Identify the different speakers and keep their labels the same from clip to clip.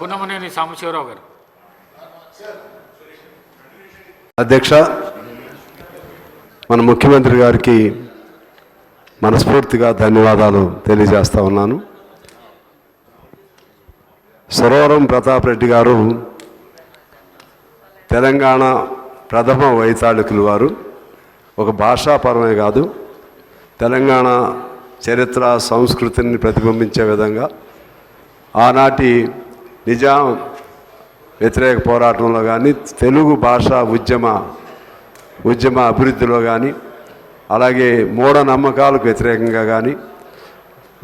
Speaker 1: కున్నమనేని సాంబశివరావు గారు.
Speaker 2: అధ్యక్ష, మన ముఖ్యమంత్రి గారికి మనస్ఫూర్తిగా ధన్యవాదాలు తెలియజేస్తా ఉన్నాను. సురవరం ప్రతాప్ రెడ్డి గారు తెలంగాణ ప్రథమ వైతాళికులు. వారు ఒక భాషాపరమే కాదు, తెలంగాణ చరిత్ర సంస్కృతిని ప్రతిబింబించే విధంగా ఆనాటి నిజాం వ్యతిరేక పోరాటంలో కానీ, తెలుగు భాష ఉద్యమ అభివృద్ధిలో కానీ, అలాగే మూఢనమ్మకాలకు వ్యతిరేకంగా కానీ,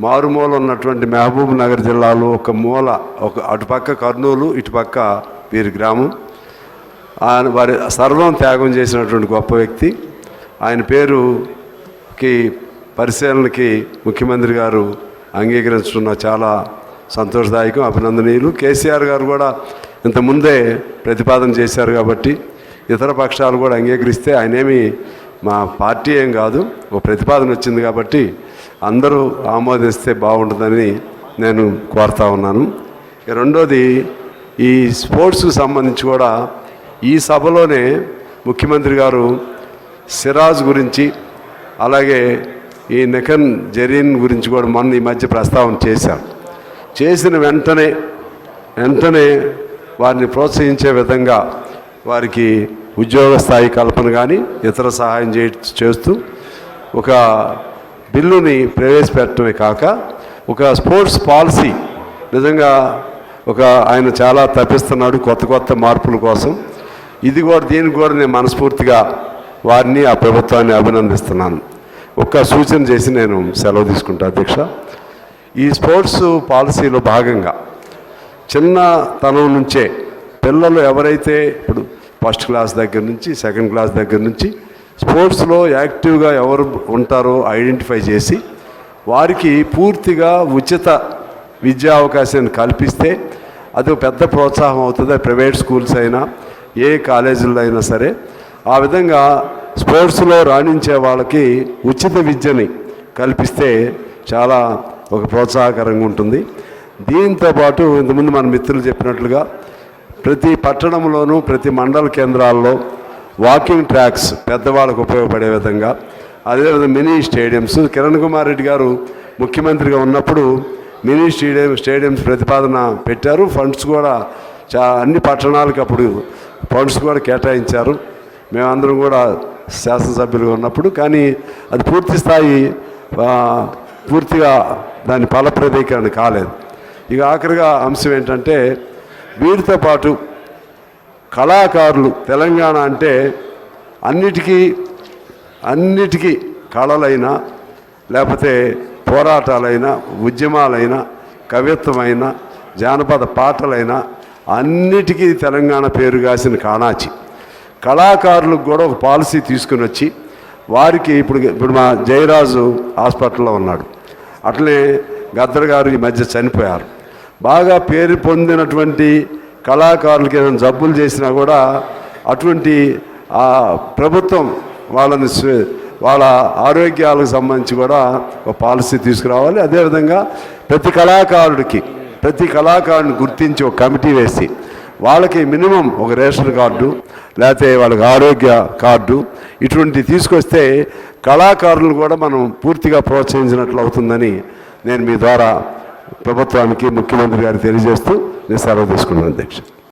Speaker 2: మారుమూల ఉన్నటువంటి మహబూబ్ నగర్ జిల్లాలో ఒక అటుపక్క కర్నూలు, ఇటుపక్క వీరి గ్రామం. వారి సర్వం త్యాగం చేసినటువంటి గొప్ప వ్యక్తి. ఆయన పేరుకి పరిశీలనకి ముఖ్యమంత్రి గారు అంగీకరించడం చాలా సంతోషదాయకం, అభినందనీయులు. కేసీఆర్ గారు కూడా ఇంతకుముందే ప్రతిపాదన చేశారు కాబట్టి ఇతర పక్షాలు కూడా అంగీకరిస్తే, ఆయనేమి మా పార్టీ ఏం కాదు, ఒక ప్రతిపాదన వచ్చింది కాబట్టి అందరూ ఆమోదిస్తే బాగుంటుందని నేను కోరుతా ఉన్నాను. రెండోది, ఈ స్పోర్ట్స్కి సంబంధించి కూడా ఈ సభలోనే ముఖ్యమంత్రి గారు సిరాజ్ గురించి, అలాగే ఈ నెకన్ జరీన్ గురించి కూడా మొన్న ఈ మధ్య ప్రస్తావన చేశారు. చేసిన వెంటనే వారిని ప్రోత్సహించే విధంగా వారికి ఉద్యోగ స్థాయి కల్పన కానీ ఇతర సహాయం చేస్తూ ఒక బిల్లుని ప్రవేశపెట్టడమే కాక ఒక స్పోర్ట్స్ పాలసీ, నిజంగా ఆయన చాలా తప్పిస్తున్నాడు కొత్త మార్పుల కోసం. దీనికి కూడా నేను మనస్ఫూర్తిగా వారిని, ఆ ప్రభుత్వాన్ని అభినందిస్తున్నాను. ఒక్క సూచన చేసి నేను సెలవు తీసుకుంటా అధ్యక్ష. ఈ స్పోర్ట్స్ పాలసీలో భాగంగా చిన్నతనం నుంచే పిల్లలు ఎవరైతే ఇప్పుడు ఫస్ట్ క్లాస్ దగ్గర నుంచి సెకండ్ క్లాస్ దగ్గర నుంచి స్పోర్ట్స్లో యాక్టివ్గా ఎవరు ఉంటారో ఐడెంటిఫై చేసి వారికి పూర్తిగా ఉచిత విద్యా అవకాశాన్ని కల్పిస్తే అది పెద్ద ప్రోత్సాహం అవుతుంది. ప్రైవేట్ స్కూల్స్ అయినా ఏ కాలేజీల్లో అయినా సరే ఆ విధంగా స్పోర్ట్స్లో రాణించే వాళ్ళకి ఉచిత విద్యని కల్పిస్తే చాలా ఒక ప్రోత్సాహకరంగా ఉంటుంది. దీంతోపాటు ఇంతకుముందు మన మిత్రులు చెప్పినట్లుగా ప్రతి పట్టణంలోనూ ప్రతి మండల కేంద్రాల్లో వాకింగ్ ట్రాక్స్ పెద్దవాళ్ళకు ఉపయోగపడే విధంగా, అదేవిధంగా మినీ స్టేడియంస్. కిరణ్ కుమార్ రెడ్డి గారు ముఖ్యమంత్రిగా ఉన్నప్పుడు మినీ స్టేడియంస్ ప్రతిపాదన పెట్టారు. ఫండ్స్ కూడా అన్ని పట్టణాలకు అప్పుడు ఫండ్స్ కూడా కేటాయించారు. మేమందరం కూడా శాసనసభ్యులుగా ఉన్నప్పుడు, కానీ అది పూర్తిగా దాని ఫలప్రదీకరణ కాలేదు. ఇక ఆఖరిగా అంశం ఏంటంటే, వీరితో పాటు కళాకారులు, తెలంగాణ అంటే అన్నిటికీ కళలైనా లేకపోతే పోరాటాలైనా ఉద్యమాలైనా కవిత్వమైనా జానపద పాటలైనా అన్నిటికీ తెలంగాణ పేరుగాసిన కాణాచి. కళాకారులకు కూడా ఒక పాలసీ తీసుకుని వచ్చి వారికి ఇప్పుడు మా జయరాజు హాస్పిటల్లో ఉన్నాడు, అట్లనే గద్దర్ గారు ఈ మధ్య చనిపోయారు. బాగా పేరు పొందినటువంటి కళాకారులకి ఏదైనా జబ్బులు చేసినా కూడా అటువంటి ప్రభుత్వం వాళ్ళ ఆరోగ్యాలకు సంబంధించి కూడా ఒక పాలసీ తీసుకురావాలి. అదేవిధంగా ప్రతి కళాకారుడిని గుర్తించి ఒక కమిటీ వేసి వాళ్ళకి మినిమం ఒక రేషన్ కార్డు లేకపోతే వాళ్ళకి ఆరోగ్య కార్డు ఇటువంటి తీసుకొస్తే కళాకారులను కూడా మనం పూర్తిగా ప్రోత్సహించినట్లు అవుతుందని నేను మీ ద్వారా ప్రభుత్వానికి, ముఖ్యమంత్రి గారికి తెలియజేస్తూ నేను సెలవు తీసుకున్నాను అధ్యక్ష.